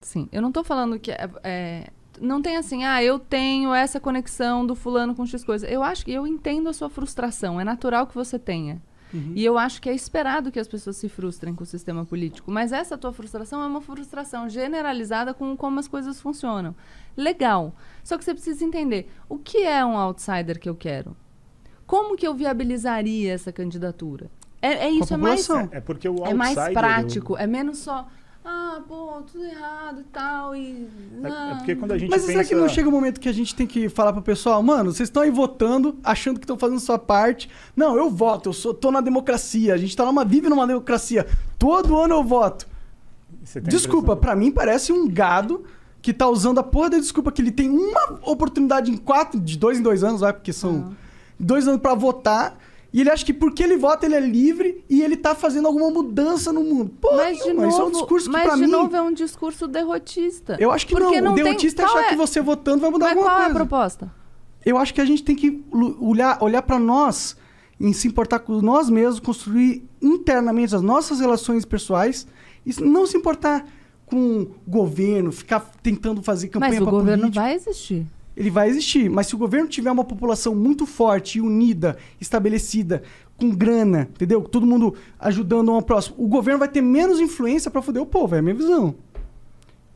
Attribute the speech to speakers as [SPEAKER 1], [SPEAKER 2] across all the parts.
[SPEAKER 1] Sim, eu não tô falando que não tem assim, eu tenho essa conexão do fulano com X coisa. Eu acho que eu entendo a sua frustração, é natural que você tenha. E eu acho que é esperado que as pessoas se frustrem com o sistema político. Mas essa tua frustração é uma frustração generalizada com como as coisas funcionam. Legal. Só que você precisa entender, o que é um outsider que eu quero? Como que eu viabilizaria essa candidatura? Isso, é mais...
[SPEAKER 2] É porque o outsider...
[SPEAKER 1] É mais prático, é menos só... tudo errado e tal,
[SPEAKER 2] É porque quando a gente
[SPEAKER 3] Mas
[SPEAKER 2] pensa...
[SPEAKER 3] será que não chega um momento que a gente tem que falar pro pessoal, mano, vocês estão aí votando, achando que estão fazendo sua parte. Não, eu voto, tô na democracia, a gente vive numa democracia. Todo ano eu voto. Desculpa, pra mim parece um gado que tá usando a porra da desculpa que ele tem uma oportunidade de 2 em 2 anos, porque são 2 anos pra votar. E ele acha que porque ele vota, ele é livre e ele tá fazendo alguma mudança no mundo. Pô, isso é um discurso que pra mim...
[SPEAKER 1] Mas, de novo, é um discurso derrotista.
[SPEAKER 3] Eu acho que porque não. O derrotista é achar que você votando vai mudar alguma coisa.
[SPEAKER 1] Mas qual é a proposta?
[SPEAKER 3] Eu acho que a gente tem que olhar pra nós, em se importar com nós mesmos, construir internamente as nossas relações pessoais e não se importar com o governo, ficar tentando fazer campanha pra política.
[SPEAKER 1] Mas o governo vai existir.
[SPEAKER 3] Ele vai existir, mas se o governo tiver uma população muito forte, unida, estabelecida, com grana, entendeu? Todo mundo ajudando um ao próximo, o governo vai ter menos influência pra foder o povo, é a minha visão.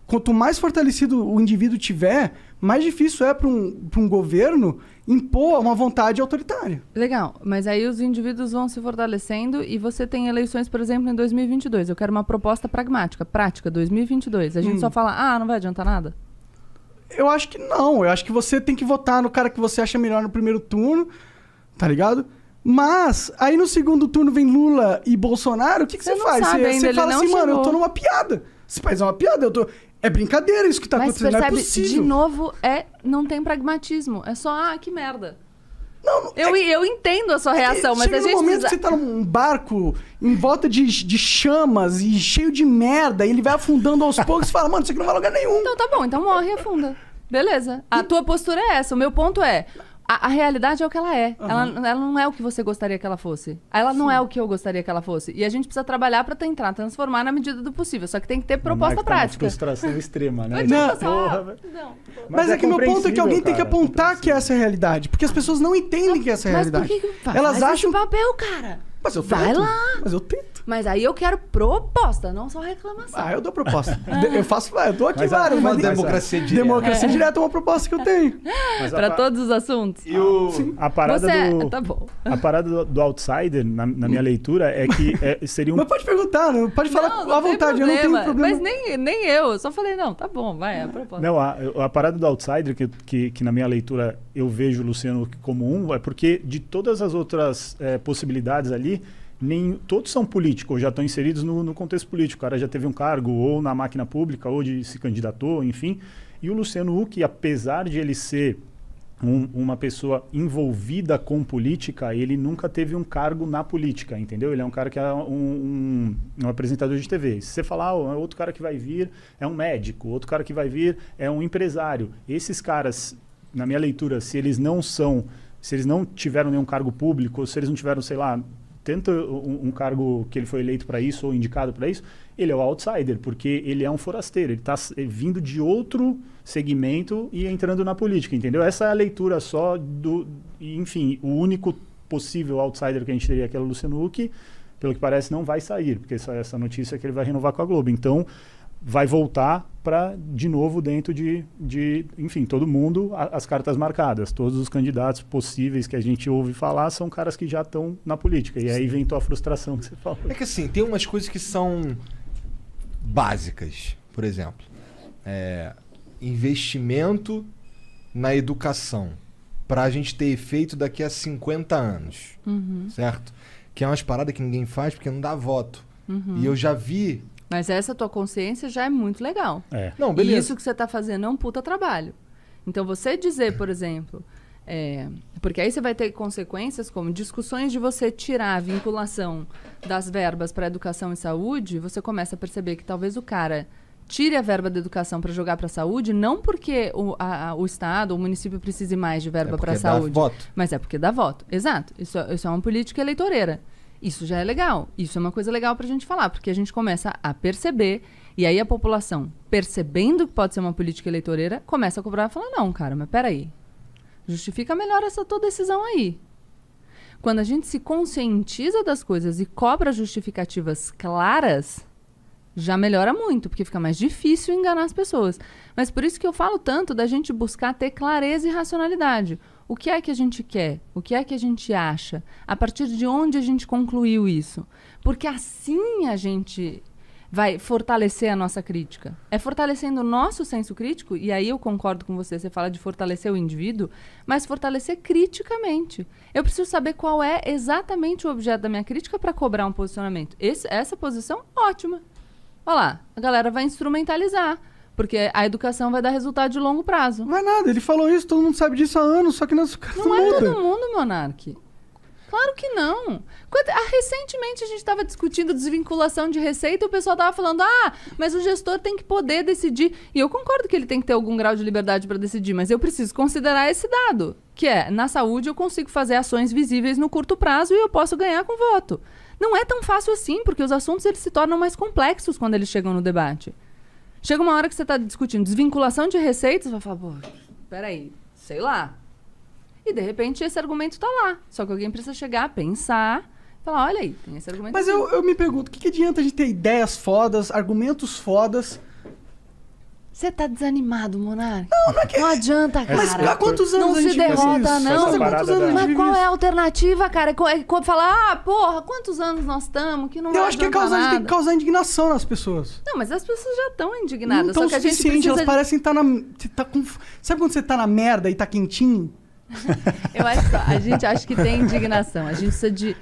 [SPEAKER 3] Quanto mais fortalecido o indivíduo tiver, mais difícil é para um governo impor uma vontade autoritária.
[SPEAKER 1] Legal, mas aí os indivíduos vão se fortalecendo e você tem eleições, por exemplo, em 2022. Eu quero uma proposta pragmática, prática, 2022. A gente só fala, não vai adiantar nada?
[SPEAKER 3] Eu acho que não. Eu acho que você tem que votar no cara que você acha melhor no primeiro turno, tá ligado? Mas, aí no segundo turno vem Lula e Bolsonaro, o que você faz? Você fala assim, mano, eu tô numa piada. Esse país é uma piada, É brincadeira isso que tá acontecendo,
[SPEAKER 1] percebe,
[SPEAKER 3] não é possível.
[SPEAKER 1] De novo, não tem pragmatismo. É só, que merda.
[SPEAKER 3] Não,
[SPEAKER 1] eu entendo a sua reação, mas a gente
[SPEAKER 3] momento que você tá num barco em volta de chamas e cheio de merda, e ele vai afundando aos poucos e fala, mano, isso aqui não vai a lugar nenhum.
[SPEAKER 1] Então tá bom, então morre e afunda. Beleza. A tua postura é essa. O meu ponto é, a realidade é o que ela é. Ela não é o que você gostaria que ela fosse. Ela não é o que eu gostaria que ela fosse. E a gente precisa trabalhar pra tentar transformar na medida do possível. Só que tem que ter proposta prática.
[SPEAKER 2] Uma frustração extrema, né?
[SPEAKER 3] Mas é que meu ponto é que alguém tem que apontar que essa é a realidade. Porque as pessoas não entendem que essa é a realidade.
[SPEAKER 1] Mas por que
[SPEAKER 3] elas acham
[SPEAKER 1] esse papel, cara?
[SPEAKER 3] Mas eu
[SPEAKER 1] Vai
[SPEAKER 3] tento.
[SPEAKER 1] lá.
[SPEAKER 3] Mas eu tento.
[SPEAKER 1] Mas aí eu quero proposta, não só reclamação.
[SPEAKER 3] Eu dou proposta. Eu dou aqui
[SPEAKER 2] Mas
[SPEAKER 3] várias.
[SPEAKER 2] uma
[SPEAKER 3] Mas
[SPEAKER 2] democracia direta.
[SPEAKER 3] Democracia direta é uma proposta que eu tenho.
[SPEAKER 1] Pra todos os assuntos.
[SPEAKER 2] E a parada
[SPEAKER 1] Tá bom.
[SPEAKER 2] A parada do outsider, na minha leitura, é que seria um...
[SPEAKER 3] Mas pode perguntar, pode falar à vontade, eu não tenho problema.
[SPEAKER 1] Mas nem eu só falei, não, tá bom, vai, a proposta.
[SPEAKER 2] Não, a parada do outsider, que na minha leitura eu vejo o Luciano como é porque de todas as outras possibilidades ali, todos são políticos, ou já estão inseridos no contexto político. O cara já teve um cargo ou na máquina pública, ou se candidatou, enfim. E o Luciano Huck, apesar de ele ser uma pessoa envolvida com política, ele nunca teve um cargo na política, entendeu? Ele é um cara que é um apresentador de TV. Se você falar, outro cara que vai vir é um médico, outro cara que vai vir é um empresário. Esses caras, na minha leitura, se eles não tiveram nenhum cargo público, ou se eles não tiveram, sei lá, tanto um cargo que ele foi eleito para isso ou indicado para isso, ele é o outsider, porque ele é um forasteiro, ele está vindo de outro segmento e entrando na política, entendeu? Essa é a leitura só enfim, o único possível outsider que a gente teria, que é o Luciano Huck, pelo que parece não vai sair, porque essa notícia é que ele vai renovar com a Globo, então vai voltar para, de novo, dentro de, enfim, todo mundo, as cartas marcadas. Todos os candidatos possíveis que a gente ouve falar são caras que já estão na política. E aí vem tua frustração que você falou.
[SPEAKER 4] É que assim, tem umas coisas que são básicas. Por exemplo, investimento na educação para a gente ter efeito daqui a 50 anos. Certo? Que é umas paradas que ninguém faz porque não dá voto. E eu já vi...
[SPEAKER 1] Mas essa tua consciência já é muito legal.
[SPEAKER 4] Não, beleza.
[SPEAKER 1] E isso que você está fazendo é um puta trabalho. Então, você dizer, por exemplo... porque aí você vai ter consequências como discussões de você tirar a vinculação das verbas para educação e saúde, você começa a perceber que talvez o cara tire a verba da educação para jogar para a saúde, não porque o Estado, o município precise mais de verba para a saúde.
[SPEAKER 4] Dá voto.
[SPEAKER 1] Mas é porque dá voto. Exato. Isso é uma política eleitoreira. Isso já é legal. Isso é uma coisa legal pra gente falar, porque a gente começa a perceber E aí a população, percebendo que pode ser uma política eleitoreira, começa a cobrar e fala, não, cara, mas peraí. Justifica melhor essa tua decisão aí. Quando a gente se conscientiza das coisas e cobra justificativas claras, já melhora muito, porque fica mais difícil enganar as pessoas. Mas por isso que eu falo tanto da gente buscar ter clareza e racionalidade. O que é que a gente quer? O que é que a gente acha? A partir de onde a gente concluiu isso? Porque assim a gente vai fortalecer a nossa crítica. É fortalecendo o nosso senso crítico, e aí eu concordo com você, você fala de fortalecer o indivíduo, mas fortalecer criticamente. Eu preciso saber qual é exatamente o objeto da minha crítica para cobrar um posicionamento. Essa posição, ótima. Olha lá, a galera vai instrumentalizar, porque a educação vai dar resultado de longo prazo.
[SPEAKER 3] Não é nada, ele falou isso, todo mundo sabe disso há anos, só que não
[SPEAKER 1] é todo mundo, Monark. Claro que não. Recentemente a gente estava discutindo desvinculação de receita e o pessoal estava falando, mas o gestor tem que poder decidir. E eu concordo que ele tem que ter algum grau de liberdade para decidir, mas eu preciso considerar esse dado, que é, na saúde eu consigo fazer ações visíveis no curto prazo e eu posso ganhar com voto. Não é tão fácil assim, porque os assuntos eles se tornam mais complexos quando eles chegam no debate. Chega uma hora que você está discutindo desvinculação de receitas, você vai falar, pô, peraí, sei lá. E, de repente, esse argumento está lá. Só que alguém precisa chegar, pensar, falar, olha aí, tem esse argumento.
[SPEAKER 3] Mas eu me pergunto, o que adianta a gente ter ideias fodas, argumentos fodas?
[SPEAKER 1] Você tá desanimado, Monark?
[SPEAKER 3] Não é que...
[SPEAKER 1] Não adianta, cara.
[SPEAKER 3] Mas há quantos anos
[SPEAKER 1] a gente derrota, não. Mas qual é a alternativa, cara? Falar, porra, quantos anos nós estamos que não vai adiantar nada.
[SPEAKER 3] Eu acho que tem que causar indignação nas pessoas.
[SPEAKER 1] Não, mas as pessoas já estão indignadas.
[SPEAKER 3] Não estão
[SPEAKER 1] só que a gente precisa...
[SPEAKER 3] elas parecem estar Sabe quando você tá na merda e tá quentinho?
[SPEAKER 1] Eu acho que a gente acha que tem indignação. A gente precisa de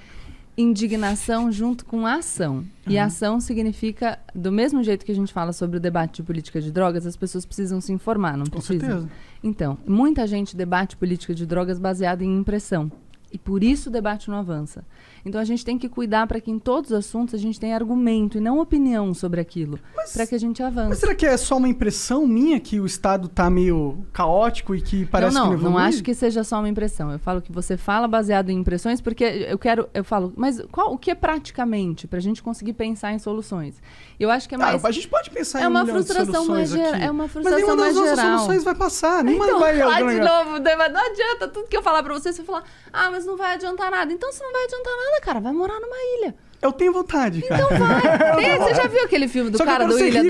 [SPEAKER 1] indignação junto com ação. E ação significa, do mesmo jeito que a gente fala sobre o debate de política de drogas, as pessoas precisam se informar, não precisam?
[SPEAKER 3] Com certeza.
[SPEAKER 1] Então, muita gente debate política de drogas baseada em impressão. E por isso o debate não avança. Então a gente tem que cuidar para que em todos os assuntos a gente tenha argumento e não opinião sobre aquilo, para que a gente avance.
[SPEAKER 3] Mas será que é só uma impressão minha que o Estado tá meio caótico e que parece que não evolui?
[SPEAKER 1] Não acho que seja só uma impressão. Eu falo que você fala baseado em impressões porque eu falo, mas o que é praticamente para a gente conseguir pensar em soluções? Eu acho que é mais...
[SPEAKER 3] a gente pode pensar em
[SPEAKER 1] uma frustração mais geral. É uma frustração
[SPEAKER 3] mas
[SPEAKER 1] mais geral.
[SPEAKER 3] Mas nenhuma das nossas soluções vai passar. Nenhuma vai...
[SPEAKER 1] Falar de novo, não adianta tudo que eu falar para você falar, mas não vai adiantar nada. Então, se não vai adiantar nada, cara, vai morar numa ilha.
[SPEAKER 3] Eu tenho vontade, cara.
[SPEAKER 1] Então vai. Você já viu aquele filme do cara do Ilha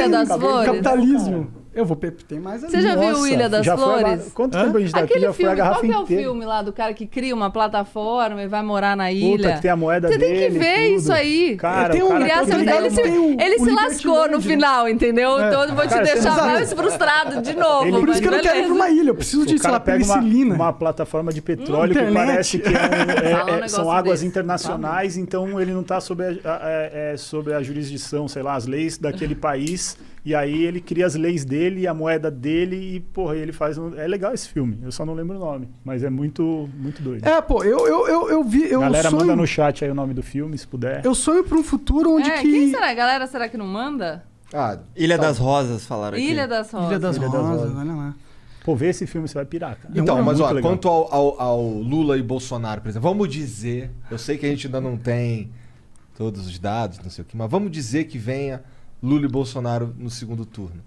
[SPEAKER 1] das Flores?
[SPEAKER 3] Capitalismo. Eu vou ter mais ali.
[SPEAKER 1] Você já viu o Ilha das Flores?
[SPEAKER 2] Quanto tempo a gente tá aqui? Já foi a garrafa inteira.
[SPEAKER 1] Qual que é o filme lá do cara que cria uma plataforma e vai morar na ilha?
[SPEAKER 2] Puta, que tem a moeda
[SPEAKER 1] dele. Você
[SPEAKER 2] dele,
[SPEAKER 1] tem que ver isso aí.
[SPEAKER 2] Cara,
[SPEAKER 1] ele se lascou no final, entendeu? Então eu vou te deixar mais frustrado de novo.
[SPEAKER 3] Por isso que eu não quero ir pra uma ilha. Eu preciso de, sei lá, penicilina.
[SPEAKER 2] Uma plataforma de petróleo que parece que são águas internacionais, então ele não tá sob a jurisdição, sei lá, as leis daquele país. E aí ele cria as leis dele, a moeda dele e, porra, ele faz... É legal esse filme, eu só não lembro o nome, mas é muito, muito doido.
[SPEAKER 3] Eu vi...
[SPEAKER 2] Galera, manda no chat aí o nome do filme, se puder.
[SPEAKER 3] Eu sonho pra um futuro onde que...
[SPEAKER 1] Quem será? Galera, será que não manda?
[SPEAKER 5] Ilha das Rosas, falaram aqui.
[SPEAKER 1] Ilha das Rosas.
[SPEAKER 3] Ilha das Rosas, olha lá.
[SPEAKER 2] Pô, ver esse filme, você vai pirar, cara.
[SPEAKER 4] Então, mas ó, quanto ao Lula e Bolsonaro, por exemplo, vamos dizer... Eu sei que a gente ainda não tem todos os dados, não sei o que, mas vamos dizer que venha... Lula e Bolsonaro no segundo turno.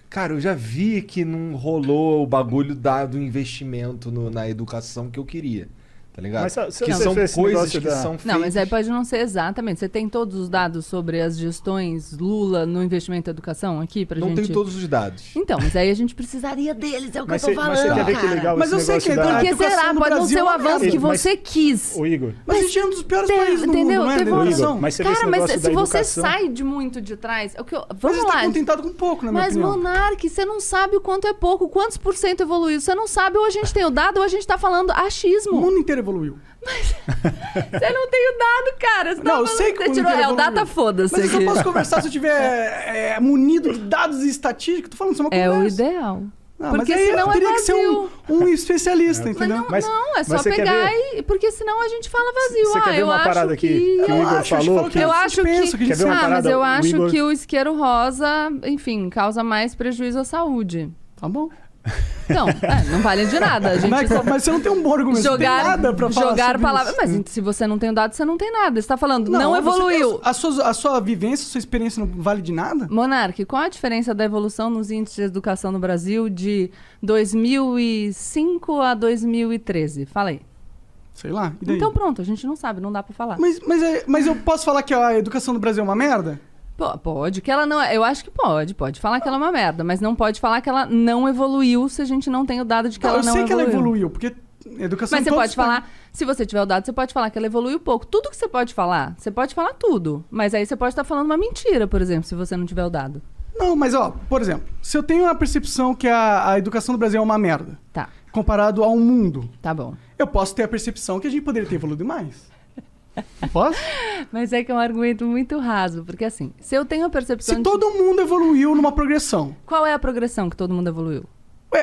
[SPEAKER 4] Cara, eu já vi que não rolou o bagulho do investimento na educação que eu queria. Tá ligado?
[SPEAKER 2] Mas,
[SPEAKER 4] que são coisas que são feitas...
[SPEAKER 1] Não, mas aí pode não ser exatamente. Você tem todos os dados sobre as gestões Lula no investimento em educação aqui pra gente...
[SPEAKER 4] Não tem todos os dados.
[SPEAKER 1] Então, mas aí a gente precisaria deles, é o que eu tô falando,
[SPEAKER 2] mas você quer ver que legal
[SPEAKER 3] mas
[SPEAKER 2] esse
[SPEAKER 3] eu sei que
[SPEAKER 1] porque será? Pode não ser o avanço que você quis.
[SPEAKER 2] O Igor...
[SPEAKER 3] Mas a gente é um dos piores países do mundo, não é?
[SPEAKER 2] Igor, mas você vê esse negócio
[SPEAKER 1] se você sai de muito de trás...
[SPEAKER 3] Vamos lá. Você tá contentado com pouco, na minha opinião.
[SPEAKER 1] Mas, Monark, você não sabe o quanto é pouco, quantos por cento evoluiu. Você não sabe, ou a gente tem o dado, ou a gente tá falando achismo.
[SPEAKER 3] O mundo inteiro evoluiu.
[SPEAKER 1] Mas você não tem o dado, cara.
[SPEAKER 3] Não, eu sei que o mundo inteiro
[SPEAKER 1] evoluiu. O data foda-se.
[SPEAKER 3] Mas eu só posso conversar se eu tiver munido de dados e estatísticas. Tô falando, isso é uma conversa.
[SPEAKER 1] É o ideal.
[SPEAKER 3] Porque senão teria que ser um especialista, entendeu?
[SPEAKER 1] Não, é só pegar porque senão a gente fala vazio.
[SPEAKER 2] Você quer ver uma parada aqui que o Igor falou?
[SPEAKER 1] Eu acho que... mas eu acho
[SPEAKER 2] que
[SPEAKER 1] o isqueiro rosa, enfim, causa mais prejuízo à saúde.
[SPEAKER 3] Tá bom.
[SPEAKER 1] Então, não vale de nada. A gente
[SPEAKER 3] Mas você não tem um bom argumento, você não tem nada pra falar
[SPEAKER 1] jogar
[SPEAKER 3] sobre
[SPEAKER 1] palavras.
[SPEAKER 3] isso.
[SPEAKER 1] Mas se você não tem o dado, você não tem nada. Você tá falando, não evoluiu.
[SPEAKER 3] A sua vivência, a sua experiência não vale de nada?
[SPEAKER 1] Monark, qual a diferença da evolução nos índices de educação no Brasil de 2005 a 2013? Fala aí.
[SPEAKER 3] Sei lá, e daí?
[SPEAKER 1] Então pronto, a gente não sabe, não dá pra falar.
[SPEAKER 3] Mas eu posso falar que a educação do Brasil é uma merda?
[SPEAKER 1] Pode, que ela não é. Eu acho que pode falar que ela é uma merda, mas não pode falar que ela não evoluiu se a gente não tem o dado de que ela não evoluiu.
[SPEAKER 3] Eu sei que ela evoluiu, porque educação...
[SPEAKER 1] Mas você pode falar, se você tiver o dado, você pode falar que ela evoluiu pouco. Tudo que você pode falar tudo. Mas aí você pode estar falando uma mentira, por exemplo, se você não tiver o dado.
[SPEAKER 3] Não, mas por exemplo, se eu tenho a percepção que a educação do Brasil é uma merda,
[SPEAKER 1] tá,
[SPEAKER 3] comparado ao mundo,
[SPEAKER 1] tá bom,
[SPEAKER 3] eu posso ter a percepção que a gente poderia ter evoluído mais. Não posso?
[SPEAKER 1] Mas é que é um argumento muito raso, porque assim, se eu tenho a percepção
[SPEAKER 3] Se todo mundo evoluiu numa progressão...
[SPEAKER 1] Qual é a progressão que todo mundo evoluiu?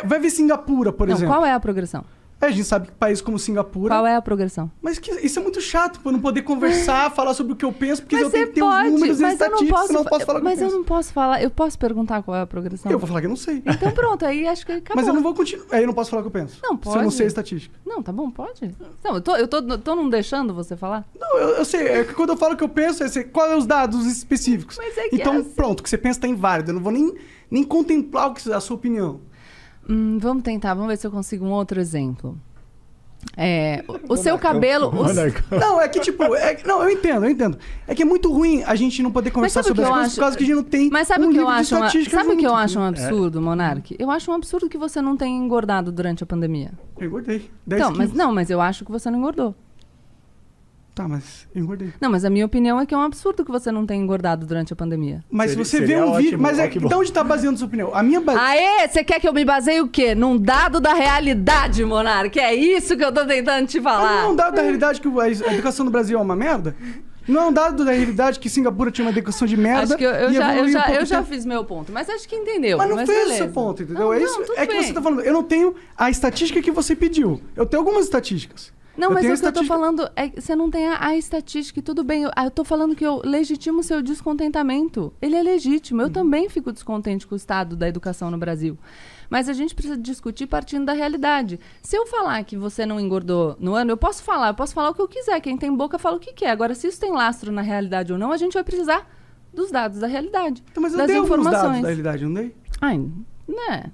[SPEAKER 3] Vai ver Singapura, por exemplo.
[SPEAKER 1] Qual é a progressão?
[SPEAKER 3] A gente sabe que países como Singapura...
[SPEAKER 1] Qual é a progressão?
[SPEAKER 3] Mas isso é muito chato, pra eu não poder conversar, falar sobre o que eu penso, porque
[SPEAKER 1] mas
[SPEAKER 3] eu tenho que ter os números e estatísticas, senão eu posso falar o que eu penso.
[SPEAKER 1] Mas eu não posso falar, eu posso perguntar qual é a progressão?
[SPEAKER 3] Eu vou falar que eu não sei.
[SPEAKER 1] Então pronto, aí acho que acabou.
[SPEAKER 3] Mas eu não vou continuar, aí eu não posso falar o que eu penso.
[SPEAKER 1] Não, pode.
[SPEAKER 3] Se eu não sei a estatística.
[SPEAKER 1] Não, tá bom, pode. Não, eu tô não deixando você falar?
[SPEAKER 3] Não, eu sei, é que quando eu falo o que eu penso, qual é os dados específicos.
[SPEAKER 1] Mas é que
[SPEAKER 3] então,
[SPEAKER 1] assim...
[SPEAKER 3] pronto, o que você pensa tá inválido, eu não vou nem contemplar a sua opinião.
[SPEAKER 1] Vamos tentar, vamos ver se eu consigo um outro exemplo. O seu cabelo...
[SPEAKER 3] Não, é que tipo... não, eu entendo. É que é muito ruim a gente não poder conversar sobre as coisas por causa que a gente não tem livro de estatística
[SPEAKER 1] Sabe o que eu acho um
[SPEAKER 3] junto.
[SPEAKER 1] absurdo, Monark? Eu acho um absurdo que você não tenha engordado durante a pandemia.
[SPEAKER 3] Eu engordei. 10
[SPEAKER 1] Então,
[SPEAKER 3] quilos.
[SPEAKER 1] mas eu acho que você não engordou.
[SPEAKER 3] Tá, mas eu engordei.
[SPEAKER 1] Não, mas a minha opinião é que é um absurdo que você não tenha engordado durante a pandemia.
[SPEAKER 3] Mas se você vê um vídeo... Mas de onde tá baseando sua opinião? A minha base...
[SPEAKER 1] Aê, você quer que eu me baseie o quê? Num dado da realidade, Monark? É isso que eu tô tentando te falar.
[SPEAKER 3] Mas não é um dado da realidade que a educação no Brasil é uma merda? Não é um dado da realidade que Singapura tinha uma educação de merda?
[SPEAKER 1] Acho que eu já fiz meu ponto, mas acho que entendeu.
[SPEAKER 3] Mas não fez
[SPEAKER 1] beleza.
[SPEAKER 3] o seu ponto, entendeu?
[SPEAKER 1] Não,
[SPEAKER 3] é isso.
[SPEAKER 1] tudo
[SPEAKER 3] É que
[SPEAKER 1] bem.
[SPEAKER 3] você tá falando, eu não tenho a estatística que você pediu. Eu tenho algumas estatísticas.
[SPEAKER 1] Não, mas
[SPEAKER 3] tenho
[SPEAKER 1] o que eu tô falando é que você não tem a estatística e tudo bem. Eu tô falando que eu legitimo o seu descontentamento. Ele é legítimo. Eu também fico descontente com o estado da educação no Brasil. Mas a gente precisa discutir partindo da realidade. Se eu falar que você não engordou no ano, eu posso falar o que eu quiser. Quem tem boca fala o que quer. Agora, se isso tem lastro na realidade ou não, a gente vai precisar dos dados da realidade.
[SPEAKER 3] Então, mas eu
[SPEAKER 1] das
[SPEAKER 3] dei alguns
[SPEAKER 1] informações.
[SPEAKER 3] dados da realidade, não dei?
[SPEAKER 1] Ai, né?